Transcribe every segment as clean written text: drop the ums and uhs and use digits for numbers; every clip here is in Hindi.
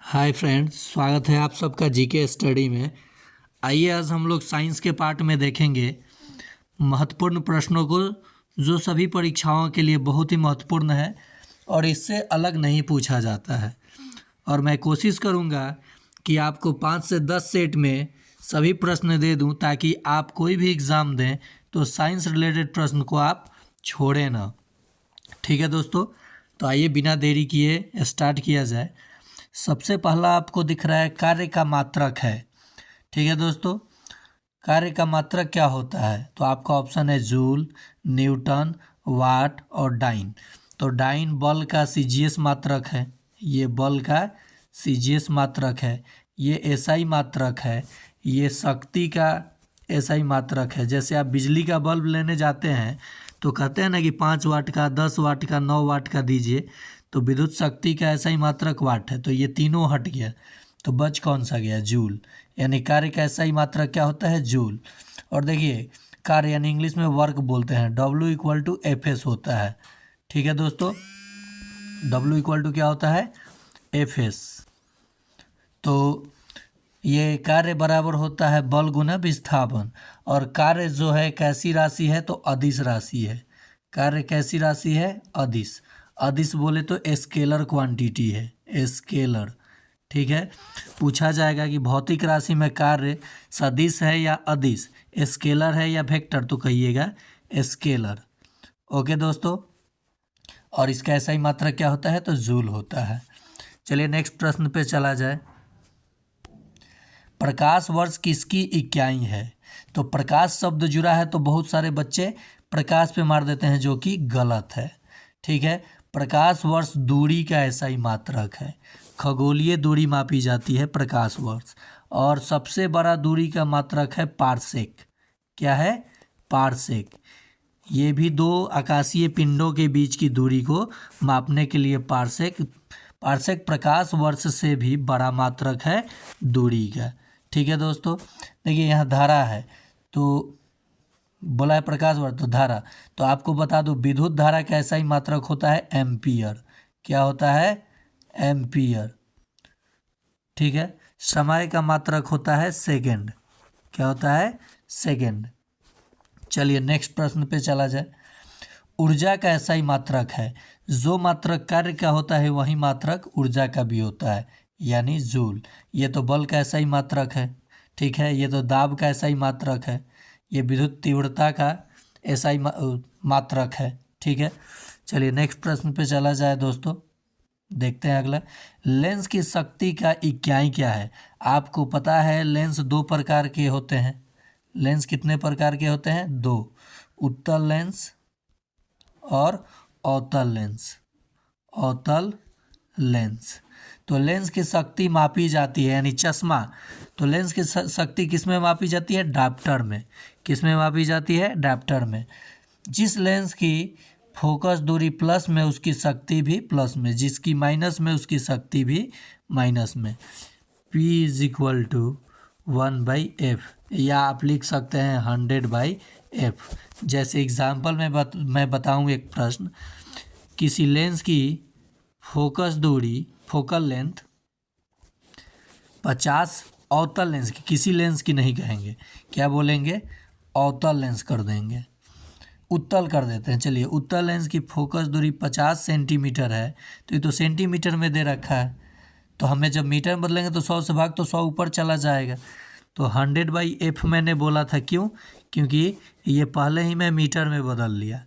हाय फ्रेंड्स, स्वागत है आप सबका जीके स्टडी में। आइए आज हम लोग साइंस के पार्ट में देखेंगे महत्वपूर्ण प्रश्नों को, जो सभी परीक्षाओं के लिए बहुत ही महत्वपूर्ण है और इससे अलग नहीं पूछा जाता है। और मैं कोशिश करूंगा कि आपको 5 से 10 सेट में सभी प्रश्न दे दूं, ताकि आप कोई भी एग्ज़ाम दें तो साइंस रिलेटेड प्रश्न को आप छोड़ें ना। ठीक है दोस्तों, तो आइए बिना देरी किए स्टार्ट किया जाए। सबसे पहला आपको दिख रहा है कार्य का मात्रक है। ठीक है दोस्तों, कार्य का मात्रक क्या होता है? तो आपका ऑप्शन है जूल, न्यूटन, वाट और डाइन। तो डाइन बल का सीजीएस मात्रक है, ये बल का सीजीएस मात्रक है, ये एसआई मात्रक है, ये शक्ति का एसआई मात्रक है। जैसे आप बिजली का बल्ब लेने जाते हैं तो कहते हैं ना कि 5 वाट का, 10 वाट का, 9 वाट का दीजिए, तो विद्युत शक्ति का ऐसा ही मात्रक वाट है। तो ये तीनों हट गया, तो बच कौन सा गया? जूल। यानी कार्य का ऐसा ही मात्रक क्या होता है? जूल। और देखिए कार्य यानी इंग्लिश में वर्क बोलते हैं, W=Fs होता है। ठीक है दोस्तों, W= क्या होता है? Fs। तो ये कार्य बराबर होता है बल गुना विस्थापन। और कार्य जो है कैसी राशि है? तो अदिश राशि है। कार्य कैसी राशि है? अदिश। अदिश बोले तो स्केलर क्वांटिटी है, स्केलर। ठीक है, पूछा जाएगा कि भौतिक राशि में कार्य सदिश है या अदिश, स्केलर है या वेक्टर, तो कहिएगा स्केलर। ओके दोस्तों, और इसका ऐसा ही मात्रक क्या होता है? तो जूल होता है। चलिए नेक्स्ट प्रश्न पे चला जाए। प्रकाश वर्ष किसकी इकाई है? तो प्रकाश शब्द जुड़ा है तो बहुत सारे बच्चे प्रकाश पे मार देते हैं, जो कि गलत है। ठीक है, प्रकाश वर्ष दूरी का ऐसा ही मात्रक है। खगोलीय दूरी मापी जाती है प्रकाश वर्ष। और सबसे बड़ा दूरी का मात्रक है पारसेक। क्या है? पारसेक। ये भी दो आकाशीय पिंडों के बीच की दूरी को मापने के लिए पारसेक प्रकाश वर्ष से भी बड़ा मात्रक है दूरी का। ठीक है दोस्तों, देखिए यहाँ धारा है, तो बोला है प्रकाश वर्ष, तो धारा। तो आपको बता दूं विद्युत धारा का ऐसा ही मात्रक होता है एम्पियर। क्या होता है? एम्पियर। ठीक है, समय का मात्रक होता है सेकंड। क्या होता है? सेकंड। चलिए नेक्स्ट प्रश्न पे चला जाए। ऊर्जा का ऐसा ही मात्रक है, जो मात्रक कार्य का होता है वही मात्रक ऊर्जा का भी होता है, यानी जूल। ये तो बल का ऐसा ही मात्रक है। ठीक है, ये तो दाब का ऐसा ही मात्रक है, ये विद्युत तीव्रता का ऐसा ही मात्रक है। ठीक है, चलिए नेक्स्ट प्रश्न पे चला जाए दोस्तों। देखते हैं अगला। लेंस की शक्ति का इकाई क्या है? आपको पता है लेंस दो प्रकार के होते हैं। लेंस कितने प्रकार के होते हैं? दो, उत्तल लेंस और अवतल लेंस। अवतल लेंस। तो लेंस की शक्ति मापी जाती है, यानी चश्मा। तो लेंस की शक्ति किस में मापी जाती है? डायप्टर में। किस में मापी जाती है? डायप्टर में। जिस लेंस की फोकस दूरी प्लस में उसकी शक्ति भी प्लस में, जिसकी माइनस में उसकी शक्ति भी माइनस में। P=1/f, या आप लिख सकते हैं 100/f। जैसे एग्जाम्पल में मैं बताऊँ एक प्रश्न। किसी लेंस की फोकस दूरी, फोकल लेंथ 50, अवतल लेंस की, किसी लेंस की नहीं कहेंगे, क्या बोलेंगे? अवतल लेंस कर देंगे, उत्तल कर देते हैं। चलिए, उत्तल लेंस की फोकस दूरी 50 सेंटीमीटर है, तो ये तो सेंटीमीटर में दे रखा है, तो हमें जब मीटर में बदलेंगे तो 100 से भाग तो 100 ऊपर चला जाएगा। तो 100/f मैंने बोला था, क्यों? क्योंकि ये पहले ही मैं मीटर में बदल लिया।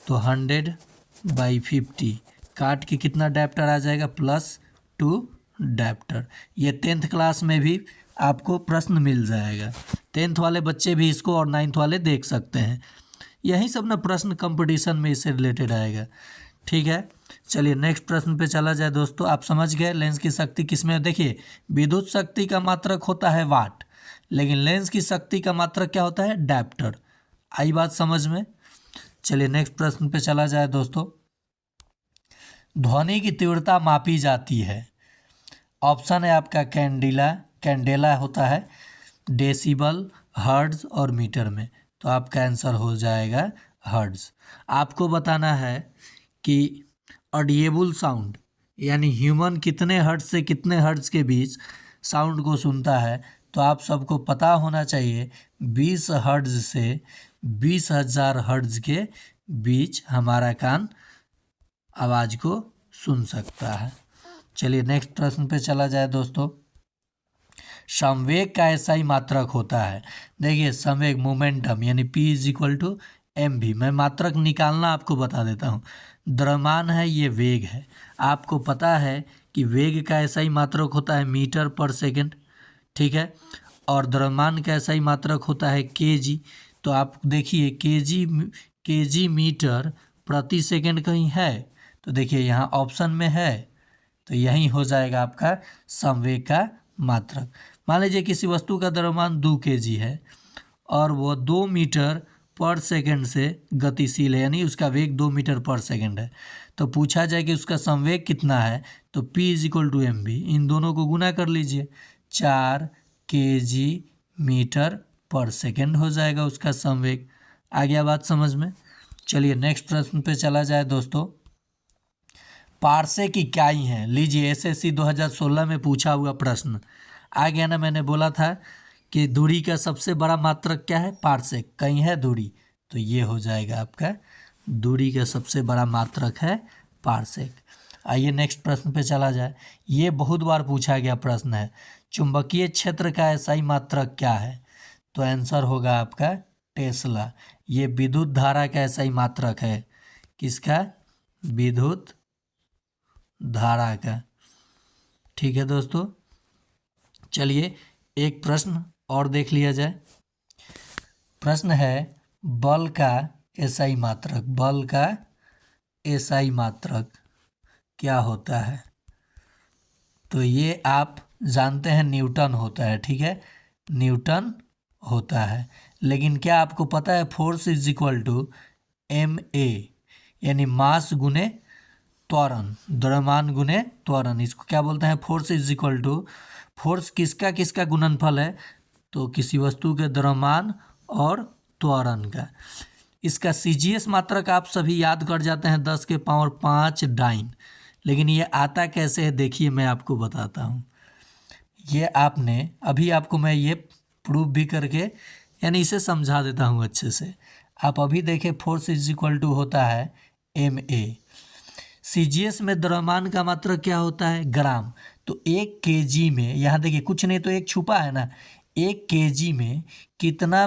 तो 100/50 काट के कितना डायप्टर आ जाएगा? +2 डायप्टर। ये 10th क्लास में भी आपको प्रश्न मिल जाएगा। 10th वाले बच्चे भी इसको और 9th वाले देख सकते हैं। यही सब ना प्रश्न कंपटीशन में इससे रिलेटेड आएगा। ठीक है, चलिए नेक्स्ट प्रश्न पे चला जाए दोस्तों। आप समझ गए लेंस की शक्ति किसमें? देखिए, विद्युत शक्ति का मात्रक होता है वाट, लेकिन लेंस की शक्ति का मात्रक क्या होता है? डायप्टर। आई बात समझ में? चलिए नेक्स्ट प्रश्न पे चला जाए दोस्तों। ध्वनि की तीव्रता मापी जाती है। ऑप्शन है आपका कैंडेला होता है, डेसिबल, हर्ट्ज और मीटर में। तो आपका आंसर हो जाएगा हर्ट्ज। आपको बताना है कि ऑडिएबल साउंड यानी ह्यूमन कितने हर्ट्ज से कितने हर्ट्ज के बीच साउंड को सुनता है, तो आप सबको पता होना चाहिए 20 हर्ट्ज से 20,000 हर्ट्ज के बीच हमारा कान आवाज़ को सुन सकता है। चलिए नेक्स्ट प्रश्न पे चला जाए दोस्तों। संवेग का SI मात्रक होता है। देखिए संवेग मोमेंटम यानी P = mv। मैं मात्रक निकालना आपको बता देता हूँ। द्रव्यमान है, ये वेग है। आपको पता है कि वेग का SI मात्रक होता है मीटर पर सेकंड, ठीक है, और द्रव्यमान का SI मात्रक होता है kg। तो आप देखिए kg मीटर प्रति सेकंड कहीं है, तो देखिए यहाँ ऑप्शन में है, तो यही हो जाएगा आपका संवेग का मात्रक। मान लीजिए किसी वस्तु का द्रव्यमान 2 kg है और वो 2 मीटर पर सेकंड से गतिशील है, यानी उसका वेग 2 मीटर पर सेकंड है। तो पूछा जाए कि उसका संवेग कितना है, तो P = mv। इन दोनों को गुना कर लीजिए, 4 kg मीटर पर सेकंड हो जाएगा उसका संवेग। आ गया बात समझ में। चलिए नेक्स्ट प्रश्न पे चला जाए दोस्तों। पार्सेक इकाई है। लीजिए SSC 2016 में पूछा हुआ प्रश्न आ गया ना। मैंने बोला था कि दूरी का सबसे बड़ा मात्रक क्या है, पार्सेक। कहीं है दूरी, तो ये हो जाएगा आपका दूरी का सबसे बड़ा मात्रक है पार्सेक। आइए नेक्स्ट प्रश्न पे चला जाए। ये बहुत बार पूछा गया प्रश्न है, चुंबकीय क्षेत्र का SI मात्रक क्या है, तो आंसर होगा आपका टेस्ला। ये विद्युत धारा का SI मात्रक है। किसका, विद्युत धारा का। ठीक है दोस्तों, चलिए एक प्रश्न और देख लिया जाए। प्रश्न है बल का SI मात्रक। बल का SI मात्रक क्या होता है, तो ये आप जानते हैं न्यूटन होता है, ठीक है, न्यूटन होता है। लेकिन क्या आपको पता है फोर्स = ma, यानी मास गुने त्वरण, द्रव्यमान गुने त्वरण। इसको क्या बोलते हैं, फोर्स फोर्स किसका किसका गुणनफल है, तो किसी वस्तु के द्रव्यमान और त्वरण का। इसका CGS मात्रक आप सभी याद कर जाते हैं 10 के पावर 5 डाइन। लेकिन ये आता कैसे है, देखिए मैं आपको बताता हूँ। ये आपने अभी आपको मैं ये प्रूफ भी करके यानी इसे समझा देता हूँ अच्छे से। आप अभी देखें फोर्स = होता है ma। CGS में द्रव्यमान का मात्रक क्या होता है, ग्राम। तो 1 kg में, यहाँ देखिए कुछ नहीं तो एक छुपा है ना, 1 kg में कितना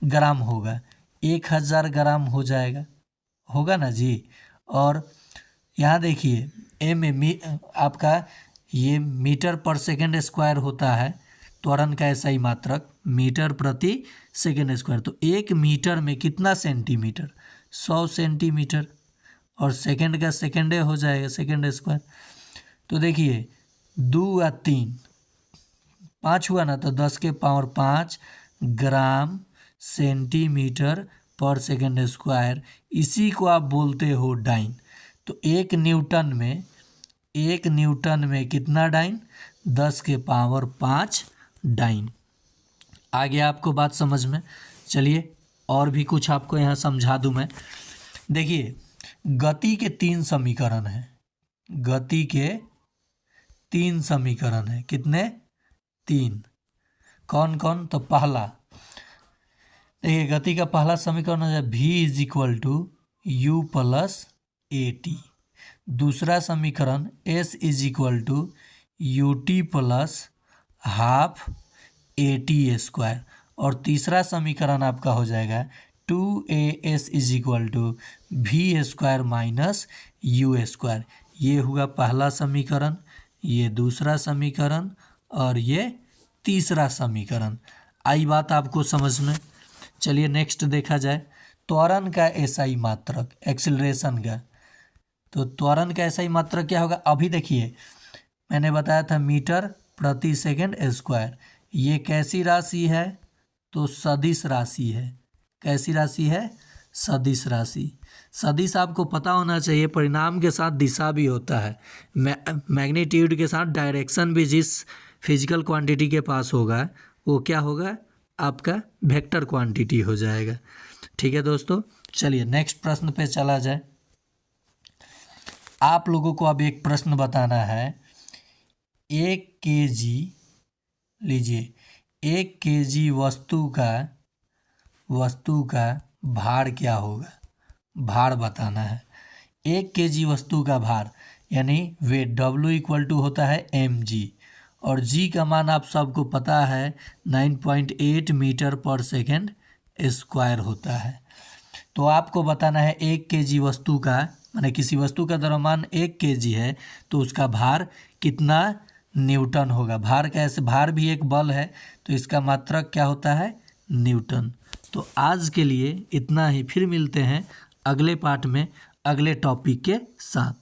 ग्राम होगा, 1000 ग्राम हो जाएगा, होगा ना जी। और यहाँ देखिए आपका ये मीटर पर सेकंड स्क्वायर होता है, त्वरण का SI मात्रक मीटर प्रति सेकंड स्क्वायर। तो 1 मीटर में कितना सेंटीमीटर, 100 सेंटीमीटर, और सेकंड का सेकंडे हो जाएगा, सेकंड स्क्वायर। तो देखिए 2 या 3 5 हुआ ना, तो 10 के पावर 5 ग्राम सेंटीमीटर पर सेकंड स्क्वायर। इसी को आप बोलते हो डाइन। तो 1 न्यूटन में कितना डाइन, 10 के पावर 5 डाइन। आ गया आपको बात समझ में। चलिए और भी कुछ आपको यहाँ समझा दूँ मैं। देखिए गति के 3 समीकरण हैं। गति के 3 समीकरण हैं। कितने, 3। कौन कौन, तो पहला देखिए गति का पहला समीकरण है V = u + at। दूसरा समीकरण S = ut + ½ at²। और तीसरा समीकरण आपका हो जाएगा 2as = v² - u²। ये हुआ पहला समीकरण, ये दूसरा समीकरण और ये तीसरा समीकरण। आई बात आपको समझ में। चलिए नेक्स्ट देखा जाए त्वरण का SI मात्रक, एक्सीलरेशन का। तो त्वरण का SI मात्रक क्या होगा, अभी देखिए मैंने बताया था मीटर प्रति सेकंड स्क्वायर। ये कैसी राशि है, तो सदिश राशि है। कैसी राशि है, सदिश राशि। सदिश आपको पता होना चाहिए, परिणाम के साथ दिशा भी होता है, मैग्नीट्यूड के साथ डायरेक्शन भी। जिस फिजिकल क्वांटिटी के पास होगा वो क्या होगा, आपका वेक्टर क्वांटिटी हो जाएगा। ठीक है दोस्तों, चलिए नेक्स्ट प्रश्न पे चला जाए। आप लोगों को अब एक प्रश्न बताना है। 1 kg लीजिए, 1 kg वस्तु का भार क्या होगा, भार बताना है। 1 kg वस्तु का भार यानी वेट, W = होता है mg, और g का मान आप सबको पता है 9.8 मीटर पर सेकेंड स्क्वायर होता है। तो आपको बताना है 1 kg वस्तु का, माने किसी वस्तु का द्रव्यमान 1 kg है तो उसका भार कितना न्यूटन होगा। भार कैसे, भार भी एक बल है तो इसका मात्रक क्या होता है, न्यूटन। तो आज के लिए इतना ही, फिर मिलते हैं अगले पार्ट में अगले टॉपिक के साथ।